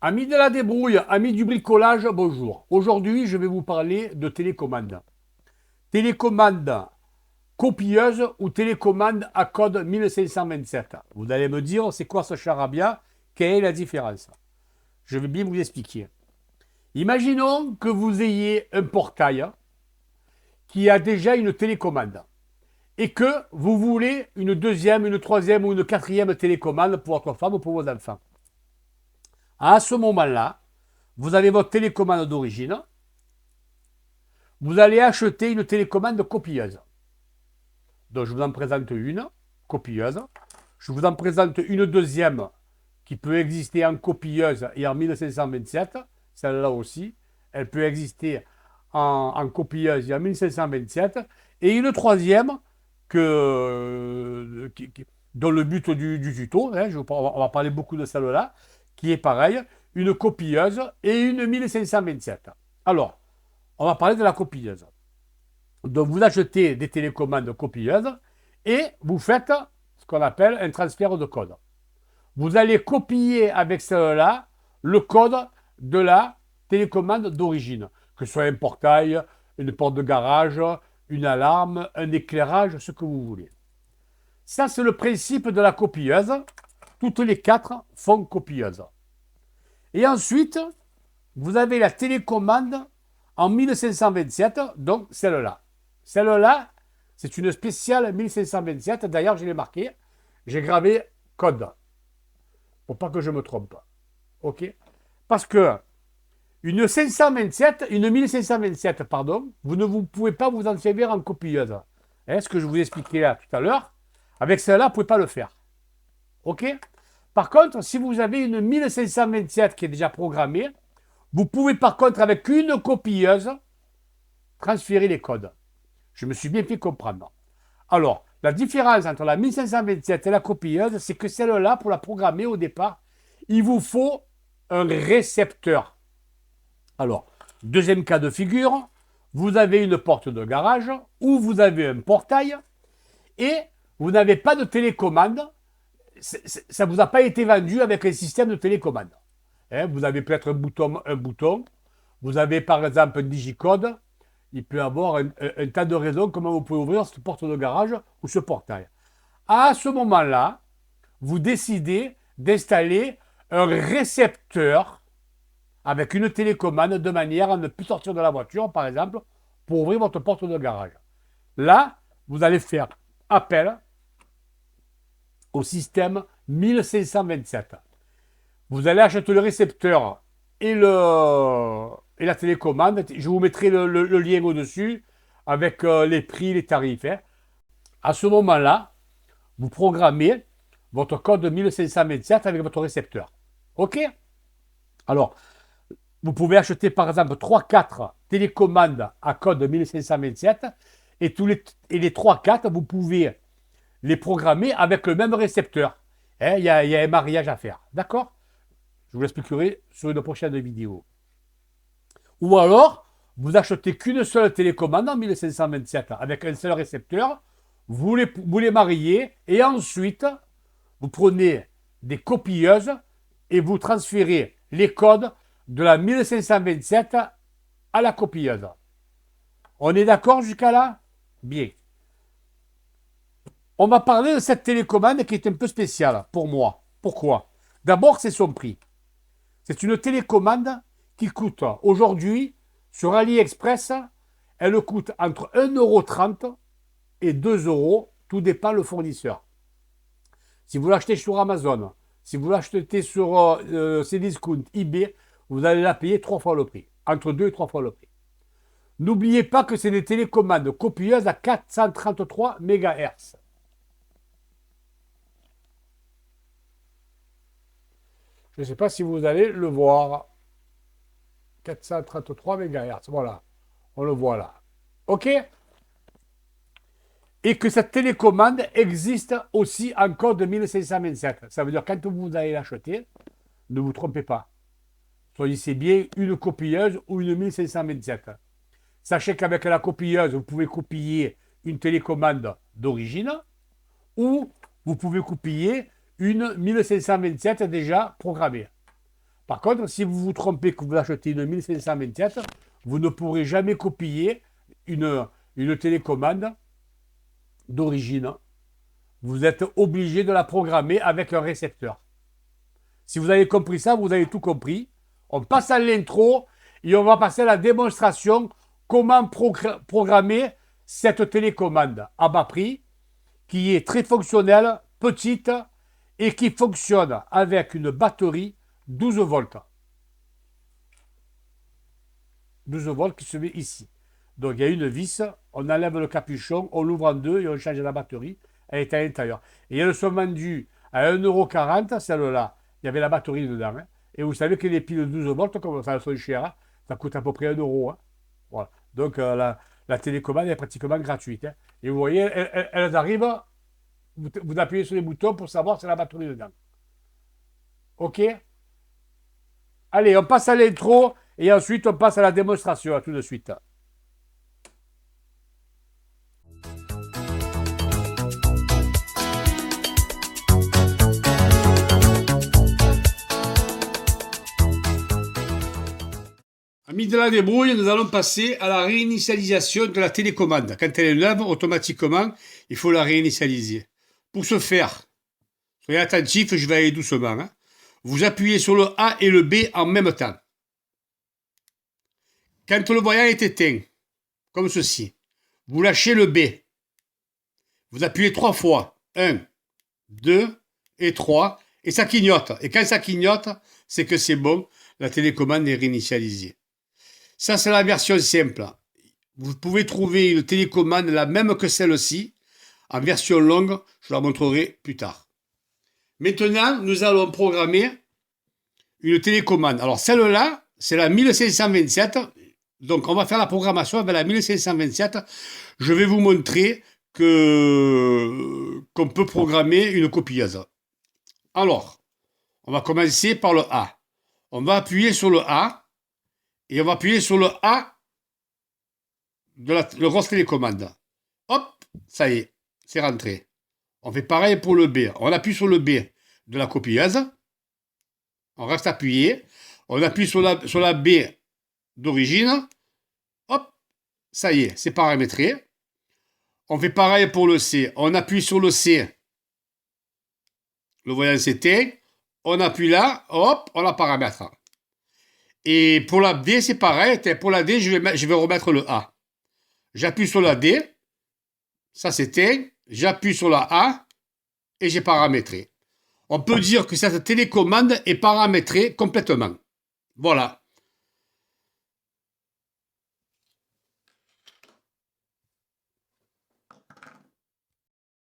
Amis de la débrouille, amis du bricolage, bonjour. Aujourd'hui, je vais vous parler de télécommande. Télécommande copieuse ou télécommande à code 1527. Vous allez me dire, c'est quoi ce charabia? Quelle est la différence? Je vais bien vous expliquer. Imaginons que vous ayez un portail qui a déjà une télécommande et que vous voulez une deuxième, une troisième ou une quatrième télécommande pour votre femme ou pour vos enfants. À ce moment-là, vous avez votre télécommande d'origine, vous allez acheter une télécommande copieuse. Donc je vous en présente une, copieuse. Je vous en présente une deuxième qui peut exister en copieuse et en 1527. Celle-là aussi, elle peut exister en copieuse et en 1527. Et une troisième dont le but du tuto, on va parler beaucoup de celle-là, qui est pareil, une copieuse et une 1527. Alors, on va parler de la copieuse. Donc, vous achetez des télécommandes copieuses et vous faites ce qu'on appelle un transfert de code. Vous allez copier avec celle-là le code de la télécommande d'origine, que ce soit un portail, une porte de garage, une alarme, un éclairage, ce que vous voulez. Ça, c'est le principe de la copieuse. Toutes les quatre font copieuse. Et ensuite, vous avez la télécommande en 1527, donc celle-là. Celle-là, c'est une spéciale 1527. D'ailleurs, je l'ai marqué. J'ai gravé code. Pour pas que je me trompe. OK? Parce que une 1527, pardon, vous ne pouvez pas vous en servir en copieuse. Ce que je vous expliquais là tout à l'heure. Avec celle-là, vous ne pouvez pas le faire. OK? Par contre, si vous avez une 1527 qui est déjà programmée, vous pouvez par contre, avec une copieuse, transférer les codes. Je me suis bien fait comprendre. Alors, la différence entre la 1527 et la copieuse, c'est que celle-là, pour la programmer au départ, il vous faut un récepteur. Alors, deuxième cas de figure, vous avez une porte de garage ou vous avez un portail et vous n'avez pas de télécommande. Ça ne vous a pas été vendu avec un système de télécommande. Vous avez peut-être un bouton. Vous avez par exemple un digicode. Il peut y avoir un tas de raisons comment vous pouvez ouvrir cette porte de garage ou ce portail. À ce moment-là, vous décidez d'installer un récepteur avec une télécommande de manière à ne plus sortir de la voiture, par exemple, pour ouvrir votre porte de garage. Là, vous allez faire appel au système 1527. Vous allez acheter le récepteur et la télécommande. Je vous mettrai le lien au-dessus avec les prix, les tarifs. À ce moment-là, vous programmez votre code 1527 avec votre récepteur. OK? Alors, vous pouvez acheter par exemple 3-4 télécommandes à code 1527 et les 3-4, vous pouvez les programmer avec le même récepteur. Il y a un mariage à faire. D'accord? Je vous l'expliquerai sur une prochaine vidéo. Ou alors, vous achetez qu'une seule télécommande en 1527 avec un seul récepteur, vous les mariez et ensuite, vous prenez des copieuses et vous transférez les codes de la 1527 à la copieuse. On est d'accord jusqu'à là? Bien. On va parler de cette télécommande qui est un peu spéciale pour moi. Pourquoi? D'abord, c'est son prix. C'est une télécommande qui coûte aujourd'hui, sur AliExpress, elle coûte entre 1,30 € et 2 euros, tout dépend le fournisseur. Si vous l'achetez sur Amazon, si vous l'achetez sur Cdiscount, eBay, vous allez la payer 3 fois le prix, entre 2 et 3 fois le prix. N'oubliez pas que c'est des télécommandes copieuses à 433 MHz. Je ne sais pas si vous allez le voir. 433 MHz, voilà. On le voit là. OK? Et que cette télécommande existe aussi en code 1527. Ça veut dire quand vous allez l'acheter, ne vous trompez pas. Choisissez bien une copieuse ou une 1527. Sachez qu'avec la copieuse, vous pouvez copier une télécommande d'origine ou vous pouvez copier une 1527 déjà programmée. Par contre, si vous vous trompez que vous achetez une 1527, vous ne pourrez jamais copier une télécommande d'origine. Vous êtes obligé de la programmer avec un récepteur. Si vous avez compris ça, vous avez tout compris. On passe à l'intro et on va passer à la démonstration comment programmer cette télécommande à bas prix qui est très fonctionnelle, petite et qui fonctionne avec une batterie 12 volts. 12 volts qui se met ici. Donc il y a une vis, on enlève le capuchon, on l'ouvre en deux et on change la batterie. Elle est à l'intérieur. Et elles sont vendues à 1,40 €, celle-là. Il y avait la batterie dedans. Hein. Et vous savez que les piles 12 volts, comme ça sont chères, hein, ça coûte à peu près 1 €. Hein. Voilà. Donc la télécommande est pratiquement gratuite. Hein. Et vous voyez, elles arrivent, vous appuyez sur les boutons pour savoir si la batterie dedans. OK? Allez, on passe à l'intro et ensuite on passe à la démonstration. À tout de suite. Amis de la débrouille, nous allons passer à la réinitialisation de la télécommande. Quand elle est neuve, automatiquement, il faut la réinitialiser. Pour ce faire, soyez attentifs, je vais aller doucement. Hein. Vous appuyez sur le A et le B en même temps. Quand le voyant est éteint, comme ceci, vous lâchez le B. Vous appuyez 3 fois. 1, 2 et 3. Et ça clignote. Et quand ça clignote, c'est que c'est bon. La télécommande est réinitialisée. Ça, c'est la version simple. Vous pouvez trouver une télécommande la même que celle-ci. En version longue, je la montrerai plus tard. Maintenant, nous allons programmer une télécommande. Alors, celle-là, c'est la 1527. Donc, on va faire la programmation avec la 1527. Je vais vous montrer qu'on peut programmer une copieuse. Alors, on va commencer par le A. On va appuyer sur le A. Et on va appuyer sur le A de la grosse télécommande. Hop, ça y est, c'est rentré. On fait pareil pour le B. On appuie sur le B de la copieuse. On reste appuyé. On appuie sur la B d'origine. Hop, ça y est, c'est paramétré. On fait pareil pour le C. On appuie sur le C. Le voyant s'éteint. On appuie là. Hop, on la paramètre. Et pour la D, c'est pareil. Pour la D, je vais remettre le A. J'appuie sur la D. Ça s'éteint. J'appuie sur la A. Et j'ai paramétré. On peut dire que cette télécommande est paramétrée complètement. Voilà.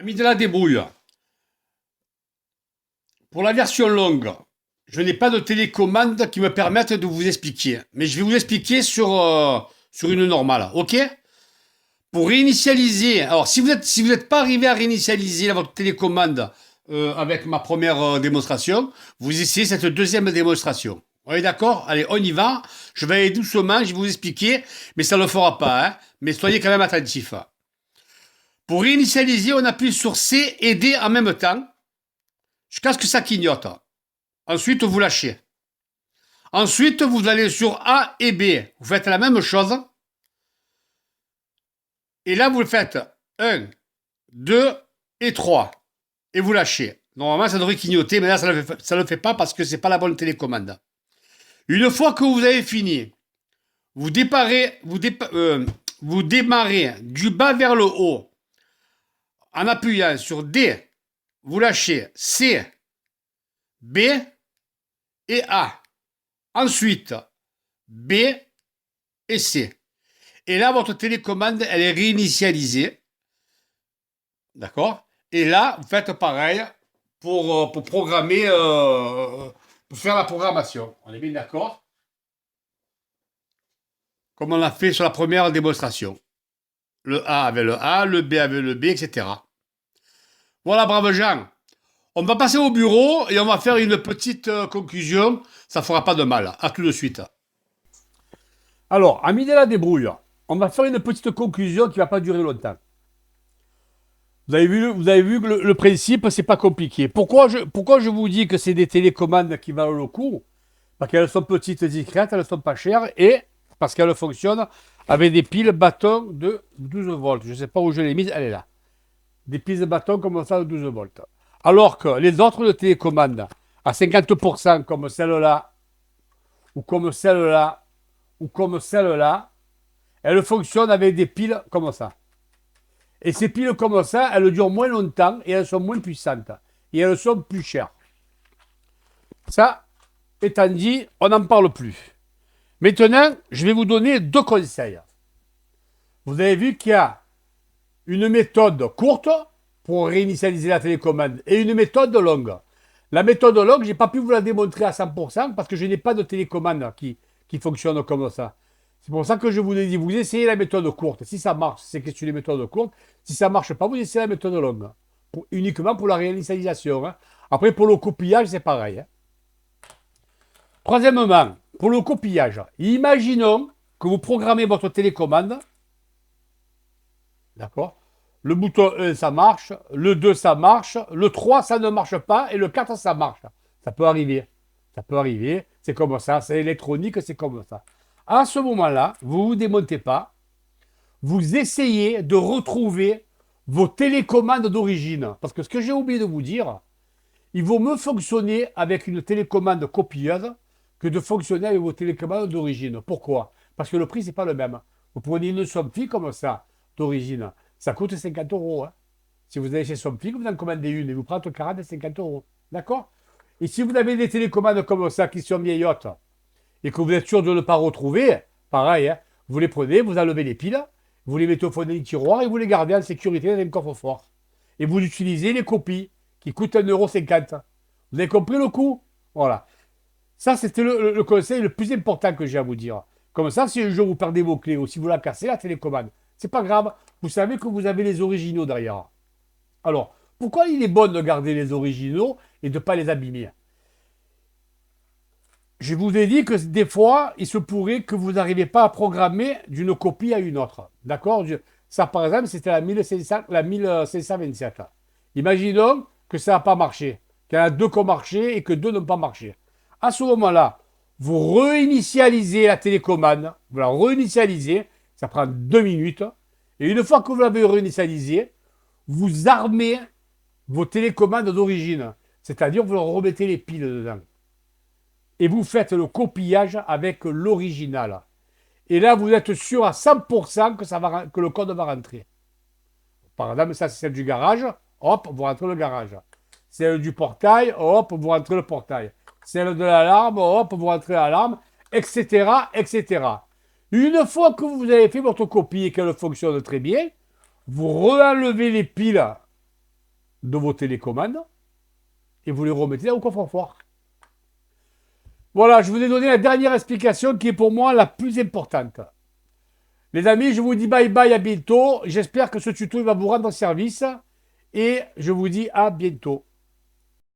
Amis de la débrouille. Pour la version longue, je n'ai pas de télécommande qui me permette de vous expliquer. Mais je vais vous expliquer sur une normale. OK? Pour réinitialiser, alors si vous n'êtes pas arrivé à réinitialiser votre télécommande avec ma première démonstration, vous essayez cette deuxième démonstration. On est d'accord? Allez, on y va. Je vais aller doucement, je vais vous expliquer, mais ça ne le fera pas. Hein? Mais soyez quand même attentifs. Pour réinitialiser, on appuie sur C et D en même temps, jusqu'à ce que ça clignote. Ensuite, vous lâchez. Ensuite, vous allez sur A et B. Vous faites la même chose. Et là, vous le faites 1, 2 et 3. Et vous lâchez. Normalement, ça devrait clignoter, mais là, ça ne le fait pas parce que ce n'est pas la bonne télécommande. Une fois que vous avez fini, vous démarrez du bas vers le haut en appuyant sur D. Vous lâchez C, B et A. Ensuite, B et C. Et là, votre télécommande, elle est réinitialisée. D'accord? Et là, vous faites pareil pour programmer, pour faire la programmation. On est bien d'accord? Comme on l'a fait sur la première démonstration. Le A avec le A, le B avec le B, etc. Voilà, braves gens. On va passer au bureau et on va faire une petite conclusion. Ça ne fera pas de mal. À tout de suite. Alors, amis de la débrouille, on va faire une petite conclusion qui ne va pas durer longtemps. Vous avez vu que le principe, c'est pas compliqué. Pourquoi je vous dis que c'est des télécommandes qui valent le coup? Parce qu'elles sont petites, discrètes, elles ne sont pas chères et parce qu'elles fonctionnent avec des piles bâtons de 12 volts. Je ne sais pas où je l'ai mise, elle est là. Des piles de bâtons comme ça de 12 volts. Alors que les autres de télécommande à 50% comme celle-là, ou comme celle-là, ou comme celle-là, elles fonctionnent avec des piles comme ça. Et ces piles comme ça, elles durent moins longtemps et elles sont moins puissantes. Et elles sont plus chères. Ça, étant dit, on n'en parle plus. Maintenant, je vais vous donner 2 conseils. Vous avez vu qu'il y a une méthode courte pour réinitialiser la télécommande et une méthode longue. La méthode longue, je n'ai pas pu vous la démontrer à 100% parce que je n'ai pas de télécommande qui fonctionne comme ça. C'est pour ça que je vous ai dit, vous essayez la méthode courte. Si ça marche, c'est que c'est une méthode courte. Si ça ne marche pas, vous essayez la méthode longue. Uniquement pour la réinitialisation. Hein. Après, pour le copillage, c'est pareil. Hein. Troisièmement, pour le copillage, imaginons que vous programmez votre télécommande. D'accord? Le bouton 1, ça marche. Le 2, ça marche. Le 3, ça ne marche pas. Et le 4, ça marche. Ça peut arriver. Ça peut arriver. C'est comme ça. C'est électronique, c'est comme ça. À ce moment-là, vous ne vous démontez pas. Vous essayez de retrouver vos télécommandes d'origine. Parce que ce que j'ai oublié de vous dire, il vaut mieux fonctionner avec une télécommande copieuse que de fonctionner avec vos télécommandes d'origine. Pourquoi? Parce que le prix, c'est pas le même. Vous prenez une Somfy comme ça, d'origine, ça coûte 50 euros. Hein. Si vous allez chez Somfy, vous en commandez une et vous prenez 40 et 50 euros. D'accord? Et si vous avez des télécommandes comme ça qui sont vieillottes et que vous êtes sûr de ne pas retrouver, pareil, hein, vous les prenez, vous enlevez les piles, vous les mettez au fond d'un tiroir et vous les gardez en sécurité dans un coffre-fort. Et vous utilisez les copies qui coûtent 1,50 €. Vous avez compris le coût? Voilà. Ça, c'était le conseil le plus important que j'ai à vous dire. Comme ça, si un jour vous perdez vos clés ou si vous la cassez, la télécommande, c'est pas grave. Vous savez que vous avez les originaux derrière. Alors, pourquoi il est bon de garder les originaux et de ne pas les abîmer? Je vous ai dit que des fois, il se pourrait que vous n'arrivez pas à programmer d'une copie à une autre. D'accord? Ça, par exemple, c'était la 1527. Imaginons que ça n'a pas marché, qu'il y en a 2 qui ont marché et que 2 n'ont pas marché. À ce moment-là, vous réinitialisez la télécommande, vous la réinitialisez, ça prend 2 minutes, et une fois que vous l'avez réinitialisée, vous armez vos télécommandes d'origine, c'est-à-dire vous leur remettez les piles dedans. Et vous faites le copillage avec l'original. Et là, vous êtes sûr à 100% que le code va rentrer. Par exemple, ça, c'est celle du garage. Hop, vous rentrez le garage. Celle du portail. Hop, vous rentrez le portail. Celle de l'alarme. Hop, vous rentrez l'alarme. Etc., etc. Une fois que vous avez fait votre copie et qu'elle fonctionne très bien, vous re-enlevez les piles de vos télécommandes et vous les remettez au coffre-fort. Voilà, je vous ai donné la dernière explication qui est pour moi la plus importante. Les amis, je vous dis bye bye, à bientôt. J'espère que ce tuto va vous rendre service et je vous dis à bientôt.